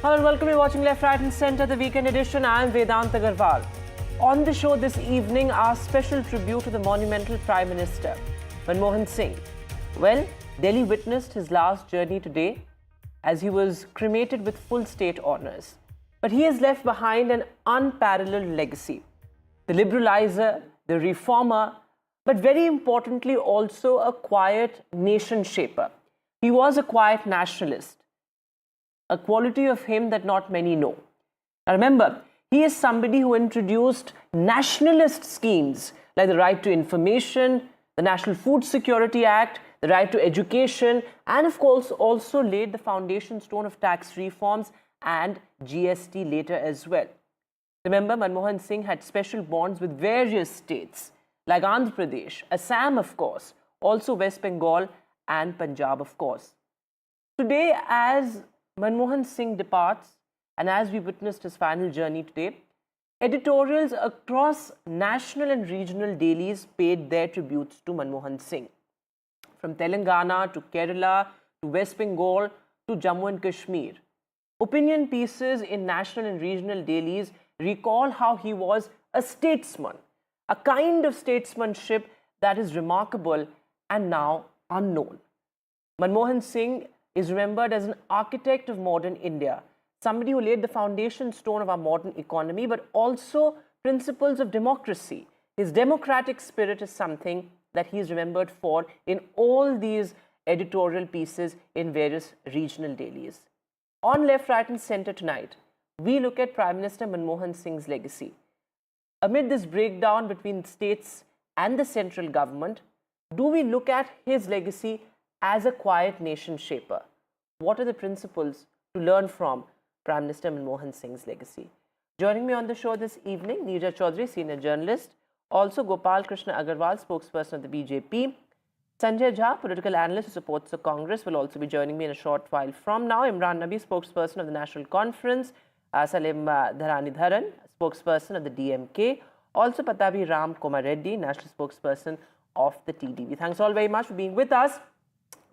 Hello and welcome. You're watching Left, Right and Centre, the weekend edition. I am Vedant Agarwal. On the show this evening, our special tribute to the monumental Prime Minister, Manmohan Singh. Well, Delhi witnessed his last journey today as he was cremated with full state honours. But he has left behind an unparalleled legacy. The liberaliser, the reformer, but very importantly also a quiet nation shaper. He was a quiet nationalist, a quality of him that not many know. Now remember, he is somebody who introduced nationalist schemes like the right to information, the National Food Security Act, the right to education, and of course also laid the foundation stone of tax reforms and GST later as well. Remember, Manmohan Singh had special bonds with various states like Andhra Pradesh, Assam of course, also West Bengal and Punjab of course. Today, as Manmohan Singh departs, and as we witnessed his final journey today, editorials across national and regional dailies paid their tributes to Manmohan Singh. From Telangana to Kerala to West Bengal to Jammu and Kashmir. Opinion pieces in national and regional dailies recall how he was a statesman, a kind of statesmanship that is remarkable and now unknown. Manmohan Singh is remembered as an architect of modern India, somebody who laid the foundation stone of our modern economy, but also principles of democracy. His democratic spirit is something that he is remembered for in all these editorial pieces in various regional dailies. On Left, Right and Centre tonight, we look at Prime Minister Manmohan Singh's legacy. Amid this breakdown between states and the central government, do we look at his legacy as a quiet nation shaper? What are the principles to learn from Prime Minister Manmohan Singh's legacy? Joining me on the show this evening, Neerja Chaudhary, senior journalist, also Gopal Krishna Agarwal, spokesperson of the BJP, Sanjay Jha, political analyst who supports the Congress, will also be joining me in a short while from now. Imran Nabi, spokesperson of the National Conference, Salim Dharani Dharan, spokesperson of the DMK, also Patabi Ram Kumar Reddy, national spokesperson of the TDP. Thanks all very much for being with us.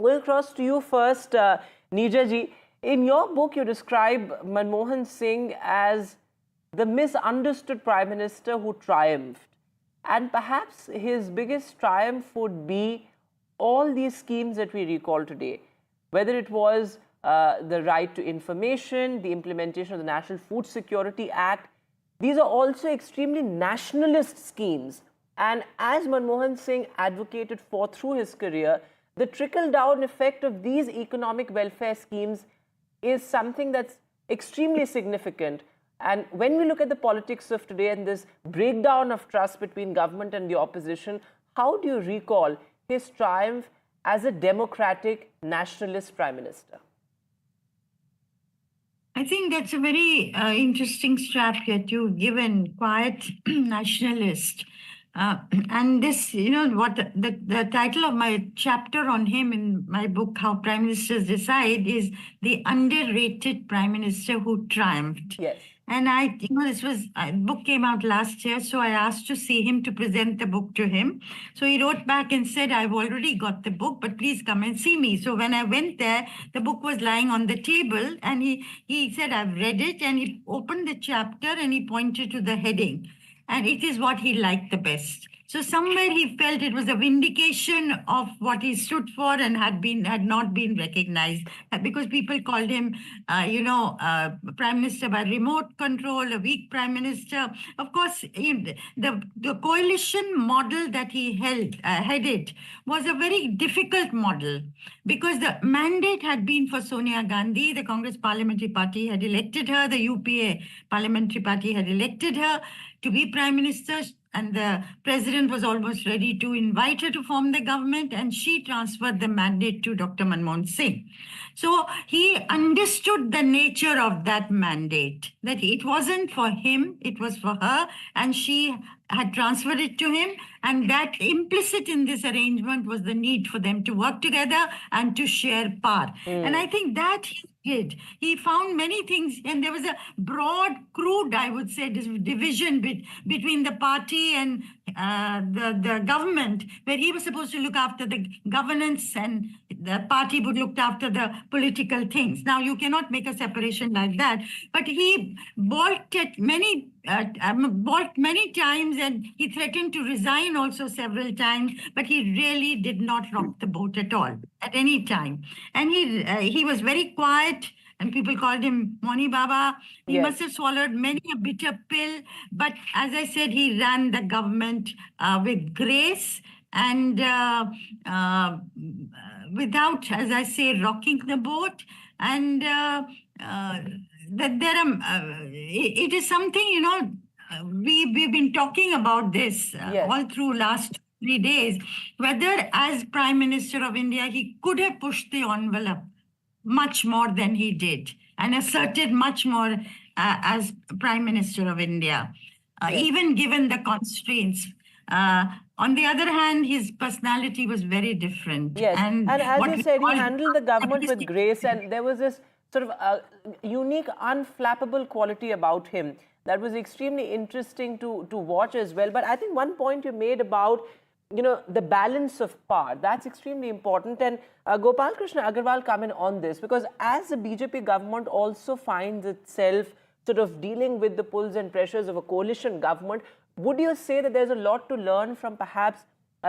We'll cross to you first, Neerja ji. In your book, you describe Manmohan Singh as the misunderstood Prime Minister who triumphed. And perhaps his biggest triumph would be all these schemes that we recall today, whether it was the right to information, the implementation of the National Food Security Act. These are also extremely nationalist schemes. And as Manmohan Singh advocated for through his career, the trickle-down effect of these economic welfare schemes is something that's extremely significant. And when we look at the politics of today and this breakdown of trust between government and the opposition, how do you recall his triumph as a democratic nationalist Prime Minister? I think that's a very interesting strap that you've given, quiet nationalist. And this, what the title of my chapter on him in my book, How Prime Ministers Decide, is The Underrated Prime Minister Who Triumphed. Yes. And this was, book came out last year, so I asked to see him to present the book to him. So he wrote back and said, I've already got the book, but please come and see me. So when I went there, the book was lying on the table and he said, I've read it, and he opened the chapter and he pointed to the heading. And it is what he liked the best. So somewhere he felt it was a vindication of what he stood for and had not been recognized, because people called him, Prime Minister by remote control, a weak Prime Minister. Of course, the coalition model that he headed was a very difficult model, because the mandate had been for Sonia Gandhi. The Congress Parliamentary Party had elected her. The UPA Parliamentary Party had elected her to be Prime Minister, and the president was almost ready to invite her to form the government, and she transferred the mandate to Dr. Manmohan Singh. So he understood the nature of that mandate, that it wasn't for him, it was for her, and she had transferred it to him, and that implicit in this arrangement was the need for them to work together and to share power. And I think that he did. He found many things, and there was a broad, crude, I would say, division between the party and the government, where he was supposed to look after the governance and the party would look after the political things. Now, you cannot make a separation like that. But he balked many times, and he threatened to resign also several times. But he really did not rock the boat at all, at any time. And he was very quiet. And people called him Moni Baba. He must have swallowed many a bitter pill. But as I said, he ran the government with grace and without, as I say, rocking the boat. And it is something, we've been talking about this all through last 3 days, whether as Prime Minister of India, he could have pushed the envelope much more than he did and asserted much more as Prime Minister of India, even given the constraints. On the other hand, his personality was very different. Yes, and as you said, he handled the government with grace, and there was this sort of unique, unflappable quality about him that was extremely interesting to watch as well. But I think one point you made about the balance of power, that's extremely important. And Gopal Krishna Agarwal come in on this, because as the BJP government also finds itself sort of dealing with the pulls and pressures of a coalition government, would you say that there's a lot to learn from perhaps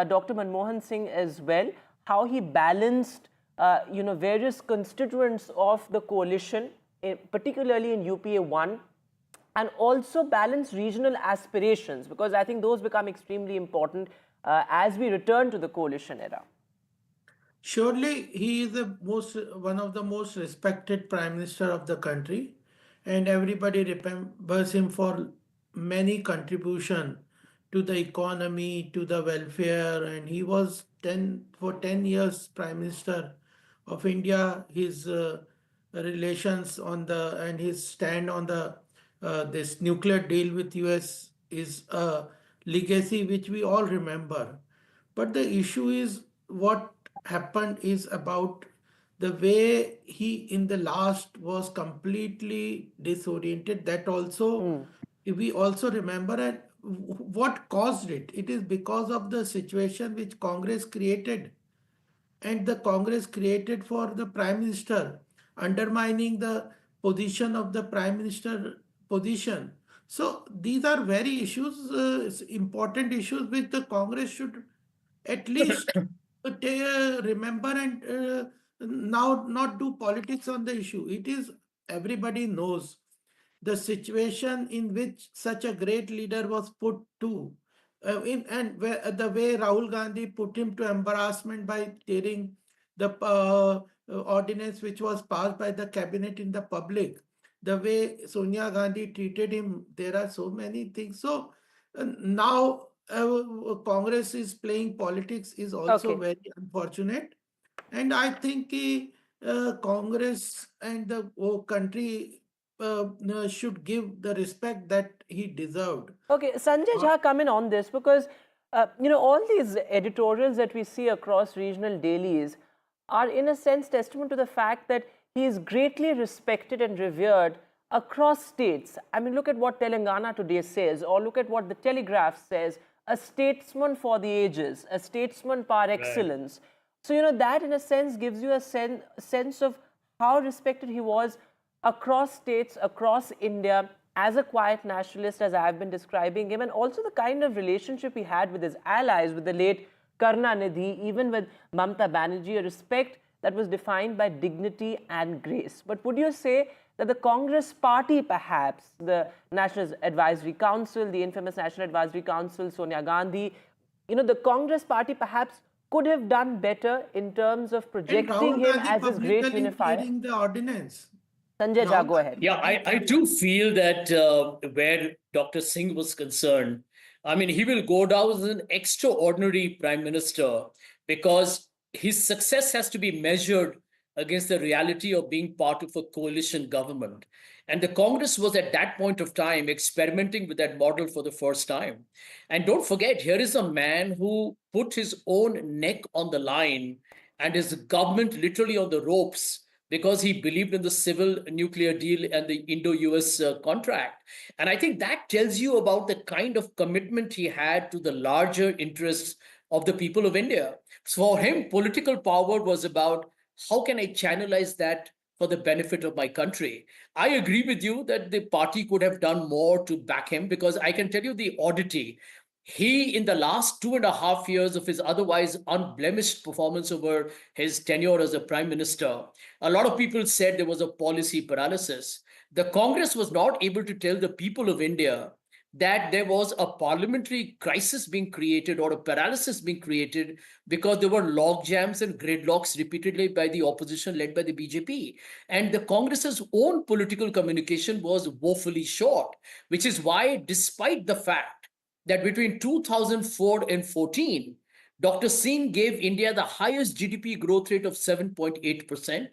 Dr. Manmohan Singh as well, how he balanced various constituents of the coalition, particularly in UPA 1, and also balance regional aspirations, because I think those become extremely important as we return to the coalition era? Surely he is one of the most respected Prime Minister of the country, and everybody remembers him for many contribution to the economy, to the welfare, and he was for 10 years Prime Minister of India. His relations and his stand on the this nuclear deal with US is a legacy which we all remember. But the issue is, what happened is about the way he in the last was completely disoriented. That also we also remember. And what caused it? It is because of the situation which Congress created, and the Congress created for the Prime Minister, undermining the position of the Prime Minister position. So these are very issues, important issues, which the Congress should at least remember and now not do politics on the issue. It is, everybody knows the situation in which such a great leader was put to, the way Rahul Gandhi put him to embarrassment by tearing the ordinance which was passed by the cabinet in the public, the way Sonia Gandhi treated him. There are so many things. So now Congress is playing politics is also very unfortunate. And I think Congress and the country should give the respect that he deserved. Okay, Sanjay Jha, come in on this, because all these editorials that we see across regional dailies are in a sense testament to the fact that he is greatly respected and revered across states. I mean, look at what Telangana Today says, or look at what the Telegraph says: a statesman for the ages, a statesman par excellence. So, that in a sense gives you a sense of how respected he was across states, across India, as a quiet nationalist, as I've been describing him, and also the kind of relationship he had with his allies, with the late Karunanidhi, even with Mamata Banerjee, a respect that was defined by dignity and grace. But would you say that the Congress party, perhaps, the National Advisory Council, the infamous National Advisory Council, Sonia Gandhi, the Congress party perhaps could have done better in terms of projecting him as this great unifier? The ordinance. Sanjay Jha, go ahead. Yeah, I do feel that where Dr. Singh was concerned, I mean, he will go down as an extraordinary Prime Minister, because his success has to be measured against the reality of being part of a coalition government. And the Congress was at that point of time experimenting with that model for the first time. And don't forget, here is a man who put his own neck on the line and his government literally on the ropes, because he believed in the civil nuclear deal and the Indo-US contract. And I think that tells you about the kind of commitment he had to the larger interests of the people of India. So for him, political power was about how can I channelize that for the benefit of my country. I agree with you that the party could have done more to back him, because I can tell you the oddity. He, in the last 2.5 years of his otherwise unblemished performance over his tenure as a prime minister, a lot of people said there was a policy paralysis. The Congress was not able to tell the people of India that there was a parliamentary crisis being created or a paralysis being created because there were log jams and gridlocks repeatedly by the opposition led by the BJP. And the Congress's own political communication was woefully short, which is why, despite the fact that between 2004 and 14, Dr. Singh gave India the highest GDP growth rate of 7.8%,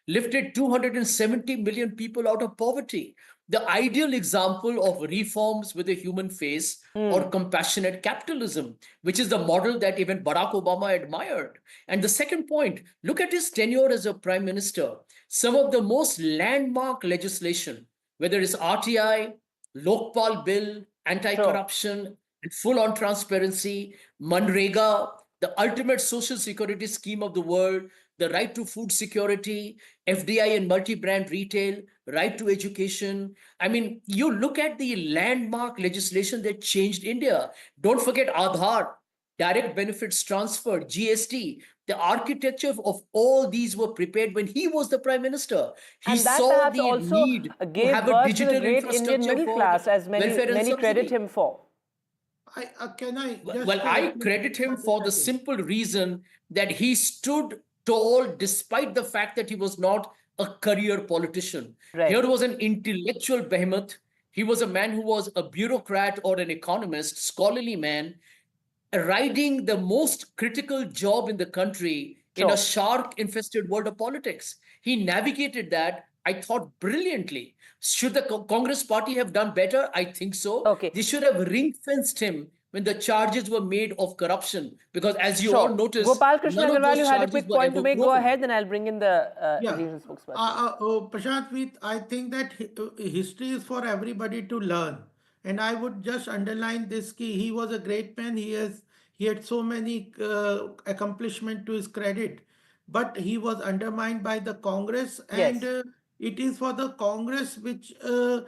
lifted 270 million people out of poverty. The ideal example of reforms with a human face, or compassionate capitalism, which is the model that even Barack Obama admired. And the second point, look at his tenure as a prime minister. Some of the most landmark legislation, whether it's RTI, Lokpal bill, anti-corruption, and full-on transparency, Manrega, the ultimate social security scheme of the world, the right to food security, FDI and multi-brand retail, right to education. I mean, you look at the landmark legislation that changed India. Don't forget Aadhaar, direct benefits transfer, GST. The architecture of all these were prepared when he was the prime minister. He And that saw perhaps the also need to gave have a birth to the digital great Indian infrastructure middle for class, as welfare and many credit subsidy. him for. Can I Well, just I quick credit him for the 30 seconds? simple reason that he stood tall despite the fact that he was not a career politician. Right. Here was an intellectual behemoth. He was a man who was a bureaucrat or an economist, scholarly man, riding the most critical job in the country in a Sure. shark infested world of politics. He navigated that, I thought, brilliantly. Should the Congress party have done better? I think so. Okay. They should have ring fenced him when the charges were made of corruption, because as you all Sure. notice, Gopal Krishna none of Agarwal, those you had a charges quick were point to ever make. Go proven. ahead, then I'll bring in the Yeah. regional spokesperson. Prashant, I think that history is for everybody to learn, and I would just underline this key. He was a great man. He had so many accomplishment to his credit, but he was undermined by the Congress, and Yes. it is for the Congress which uh,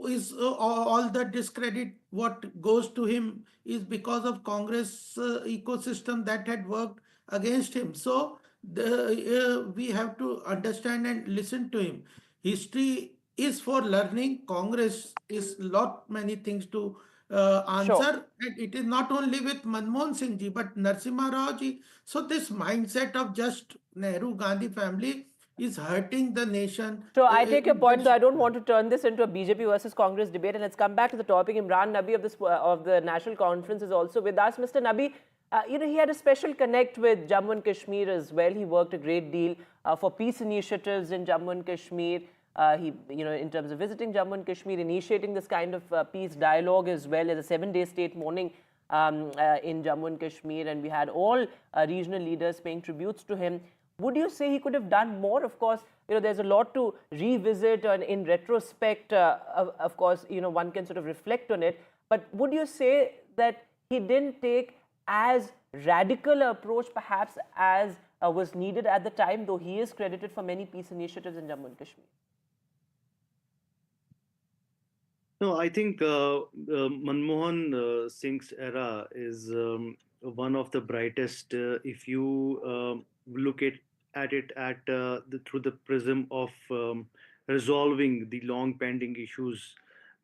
is all the discredit what goes to him is because of Congress ecosystem that had worked against him. So we have to understand and listen to him. History is for learning. Congress is lot many things to Sure. answer, and it is not only with Manmohan Singh ji but Narsimha Rao ji. So this mindset of just Nehru Gandhi family is hurting the nation. So I take your point, though Which I don't want to turn this into a BJP versus Congress debate. And let's come back to the topic. Imran Nabi of the National Conference is also with us. Mr. Nabi, he had a special connect with Jammu and Kashmir as well. He worked a great deal for peace initiatives in Jammu and Kashmir. In terms of visiting Jammu and Kashmir, initiating this kind of peace dialogue as well as a 7-day state mourning in Jammu and Kashmir. And we had all regional leaders paying tributes to him. Would you say he could have done more? Of course, there's a lot to revisit, and in retrospect, of course, one can sort of reflect on it. But would you say that he didn't take as radical an approach, perhaps, as was needed at the time, though he is credited for many peace initiatives in Jammu and Kashmir? No, I think Manmohan Singh's era is one of the brightest. If you look at it through the prism of resolving the long pending issues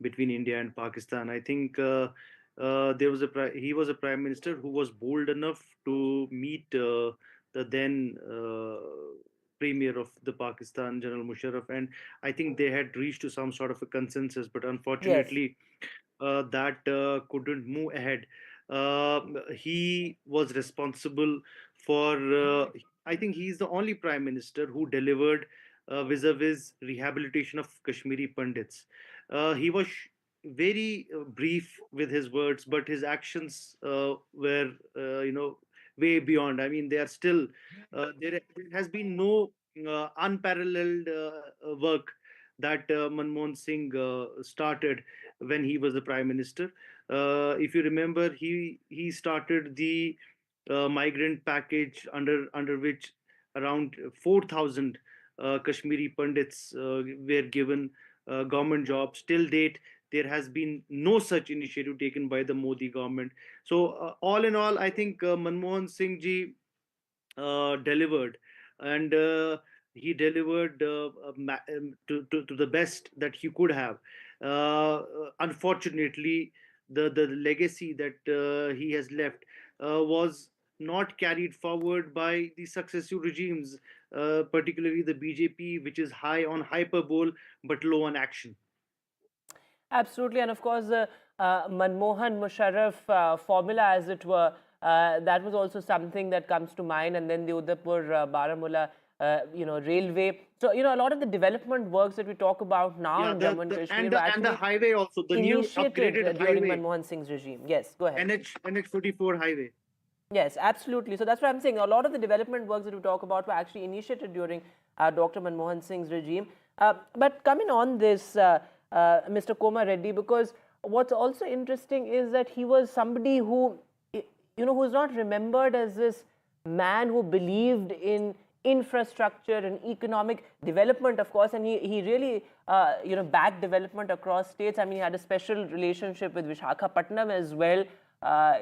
between India and Pakistan, I think he was a prime minister who was bold enough to meet the then premier of the Pakistan, General Musharraf, and I think they had reached to some sort of a consensus, but Yes. unfortunately, that couldn't move ahead. He was responsible for, I think he's the only prime minister who delivered vis-a-vis rehabilitation of Kashmiri Pandits. He was very brief with his words, but his actions were, way beyond. I mean, they are still, there has been no unparalleled work that Manmohan Singh started when he was the prime minister. If you remember, he started the migrant package under which around 4,000 Kashmiri Pandits were given government jobs. Till date, there has been no such initiative taken by the Modi government. So, all in all, I think Manmohan Singh ji delivered, and he delivered to the best that he could have. Unfortunately, the legacy that he has left was not carried forward by the successive regimes, particularly the BJP, which is high on hyperbole but low on action. Absolutely, and of course, the Manmohan Musharraf formula, as it were, that was also something that comes to mind. And then the Udaipur Baramulla, railway. So, a lot of the development works that we talk about now Yeah, in Jammu and Kashmir were and actually the highway also, the new initiated upgraded during highway, Manmohan Singh's regime. Yes, go ahead. NH 44 highway. Yes, absolutely. So that's what I'm saying. A lot of the development works that we talk about were actually initiated during Dr. Manmohan Singh's regime. But coming on this, Mr. Koma Reddy, because what's also interesting is that he was somebody who, who's not remembered as this man who believed in infrastructure and economic development, of course, and he really, backed development across states. I mean, he had a special relationship with Visakhapatnam as well.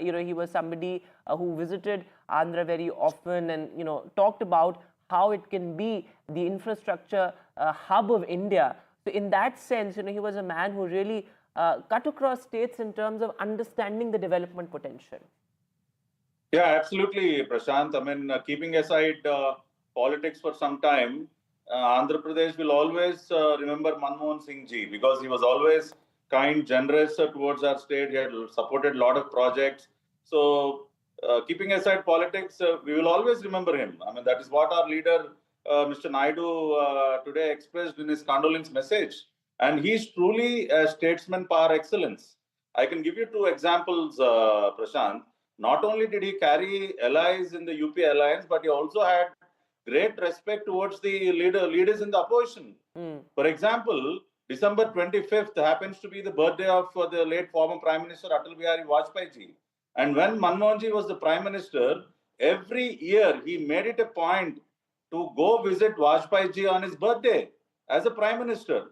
He was somebody who visited Andhra very often and, talked about how it can be the infrastructure hub of India. So in that sense, he was a man who really cut across states in terms of understanding the development potential. Yeah, absolutely, Prashant. I mean, keeping aside politics for some time, Andhra Pradesh will always remember Manmohan Singh ji because he was always kind, generous towards our state. He had supported a lot of projects. So, keeping aside politics, we will always remember him. I mean, that is what our leader, Mr. Naidu, today expressed in his condolence message. And he's truly a statesman par excellence. I can give you two examples, Prashant. Not only did he carry allies in the UP alliance, but he also had great respect towards the leaders in the opposition. For example, December 25th happens to be the birthday of the late former Prime Minister Atal Bihari Vajpayee ji. And when Manmohan ji was the Prime Minister, every year he made it a point to go visit Vajpayee ji on his birthday as a Prime Minister.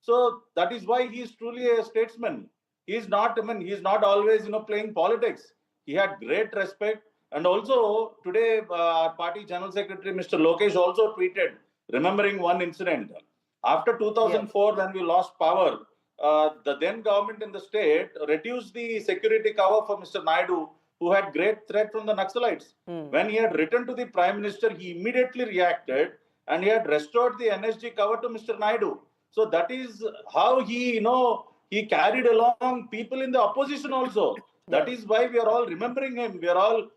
So that is why he is truly a statesman. He's not always, playing politics. He had great respect. And also today, our party General Secretary, Mr. Lokesh, also tweeted, remembering one incident. After 2004, when we lost power, the then government in the state reduced the security cover for Mr. Naidu, who had great threat from the Naxalites. When he had returned to the Prime Minister, he immediately reacted and he had restored the NSG cover to Mr. Naidu. So that is how he, he carried along people in the opposition also. That is why we are all remembering him. We are all,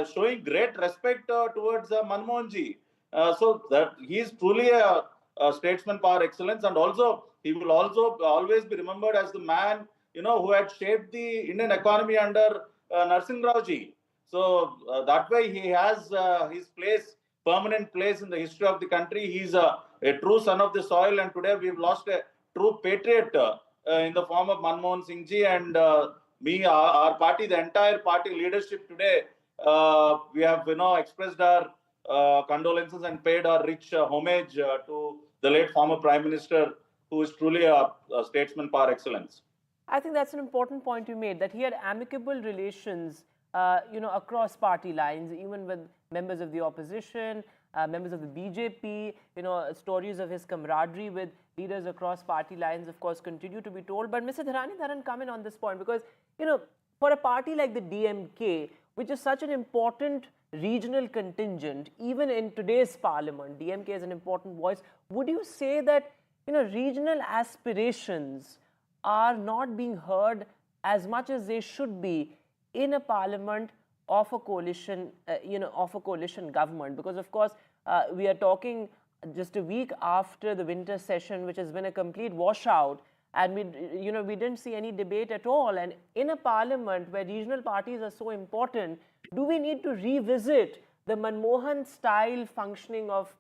showing great respect towards Manmohan ji. So that he is truly a statesman par excellence, and also he will also always be remembered as the man, who had shaped the Indian economy under Narsimha Rao ji. So that way he has his place, permanent place in the history of the country. He's a true son of the soil, and today we've lost a true patriot in the form of Manmohan Singh ji. And our party, the entire party leadership today, we have expressed our condolences and paid our rich homage to the late former Prime Minister, who is truly a statesman par excellence. I think that's an important point you made, that he had amicable relations, across party lines, even with members of the opposition, members of the BJP. Stories of his camaraderie with leaders across party lines, of course, continue to be told. But Mr. Dharani Dharan, come in on this point, because, for a party like the DMK, which is such an important regional contingent, even in today's parliament, DMK is an important voice. Would you say that, regional aspirations are not being heard as much as they should be in a parliament of a coalition, of a coalition government? Because, of course, we are talking just a week after the winter session, which has been a complete washout, and we didn't see any debate at all. And in a parliament where regional parties are so important, do we need to revisit the Manmohan style functioning of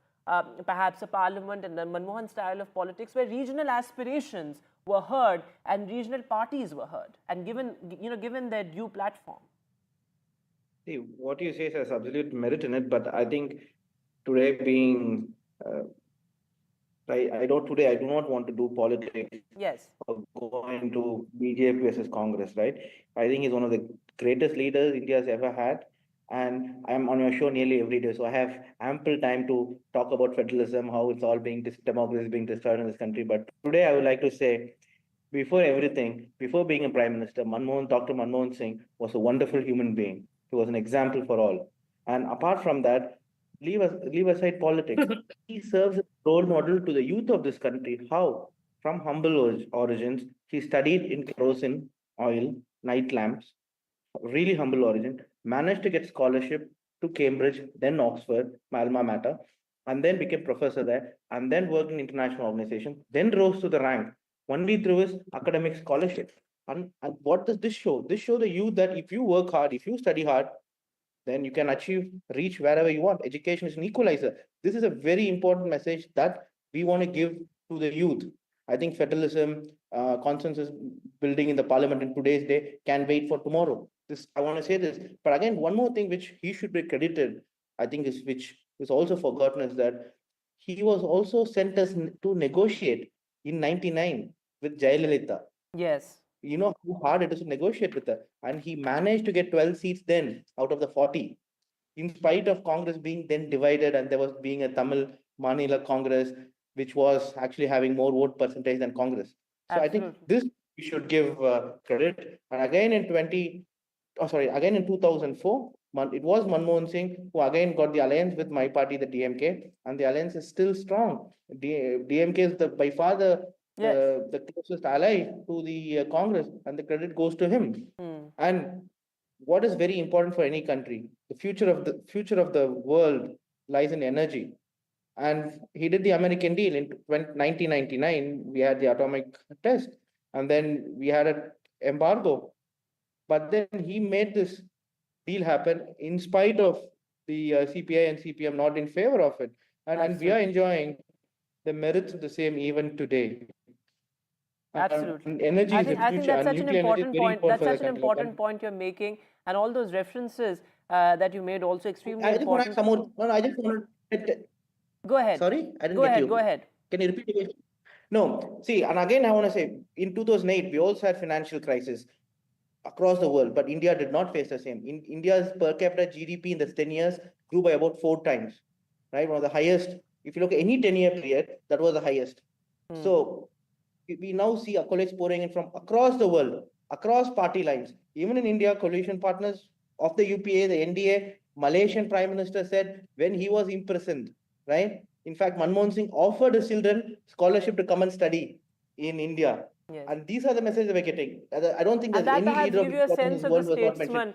perhaps a parliament, and the Manmohan style of politics, where regional aspirations were heard and regional parties were heard and given their due platform? See, what you say has absolute merit in it, but I think today being, I don't today, I do not want to do politics Yes. or go into BJP versus Congress, right? I think he's one of the greatest leaders India has ever had. And I'm on your show nearly every day. So I have ample time to talk about federalism, how it's all being, democracy is being destroyed in this country. But today I would like to say, before everything, before being a prime minister, Dr. Manmohan Singh was a wonderful human being. He was an example for all. And apart from that, leave aside politics. He serves as a role model to the youth of this country. How? From humble origins, he studied in kerosene oil, night lamps, really humble origin, managed to get scholarship to Cambridge, then Oxford, my alma mater, and then became professor there, and then worked in international organizations, then rose to the rank only through his academic scholarship. And what does this show? This shows the youth that if you work hard, if you study hard, then you can reach wherever you want. Education is an equalizer. This is a very important message that we want to give to the youth. I think federalism, consensus building in the parliament in today's day can wait for tomorrow. This I want to say this, but again, one more thing which he should be credited, I think, is which is also forgotten is that he was also sent us to negotiate in '99 with Jayalalitha. Yes. You know how hard it is to negotiate with her. And he managed to get 12 seats then out of the 40, in spite of Congress being then divided and there was being a Tamil Manila Congress, which was actually having more vote percentage than Congress. So I think Absolutely. this we should give credit. And again again in 2004, it was Manmohan Singh who again got the alliance with my party, the DMK, and the alliance is still strong. DMK is by far Yes. the closest ally to the Congress, and the credit goes to him. And what is very important for any country, the future of the world lies in energy. And he did the American deal in 1999. We had the atomic test, and then we had an embargo. But then he made this deal happen in spite of the CPI and CPM not in favor of it. And we are enjoying the merits of the same even today. Absolutely. And energy is the I think future, that's and such an nuclear energy is important very point. important That's for the such an country. important point you're making, and all those references that you made also extremely I just want to important. add some more. No, I just want to. Go ahead. Sorry, I didn't Go get ahead. you. Go ahead. Can you repeat the question? No. See, and again, I want to say, in 2008, we also had financial crisis across the world, but India did not face the same. In India's per capita GDP in the 10 years grew by about 4 times, right? One of the highest. If you look at any 10-year period, that was the highest. So we now see accolades pouring in from across the world, across party lines. Even in India, coalition partners of the UPA, the NDA, Malaysian Prime Minister said when he was imprisoned, right? In fact, Manmohan Singh offered his children scholarship to come and study in India. Yes. And these are the messages we're getting. I don't think And there's that any perhaps leader of give you a importance in sense this of the world who has not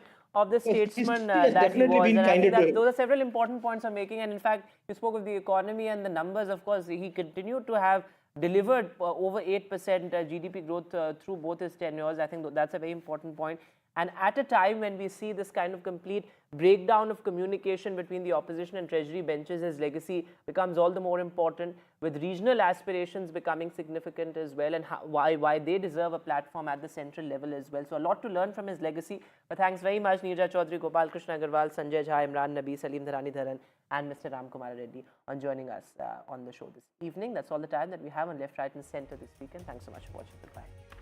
mentioned. statesman Has that he definitely was. been And I think kinder to that him. those are several important points I'm making. And in fact, you spoke of the economy and the numbers. Of course, he continued to have delivered over 8% GDP growth through both his tenures. I think that's a very important point. And at a time when we see this kind of complete breakdown of communication between the opposition and treasury benches, his legacy becomes all the more important, with regional aspirations becoming significant as well, and why they deserve a platform at the central level as well. So a lot to learn from his legacy. But thanks very much, Neerja Chaudhary, Gopal Krishna Agarwal, Sanjay Jha, Imran Nabi, Salim Dharani Dharan, and Mr. Ram Kumar Reddy on joining us on the show this evening. That's all the time that we have on Left, Right and Center this weekend. Thanks so much for watching. Goodbye.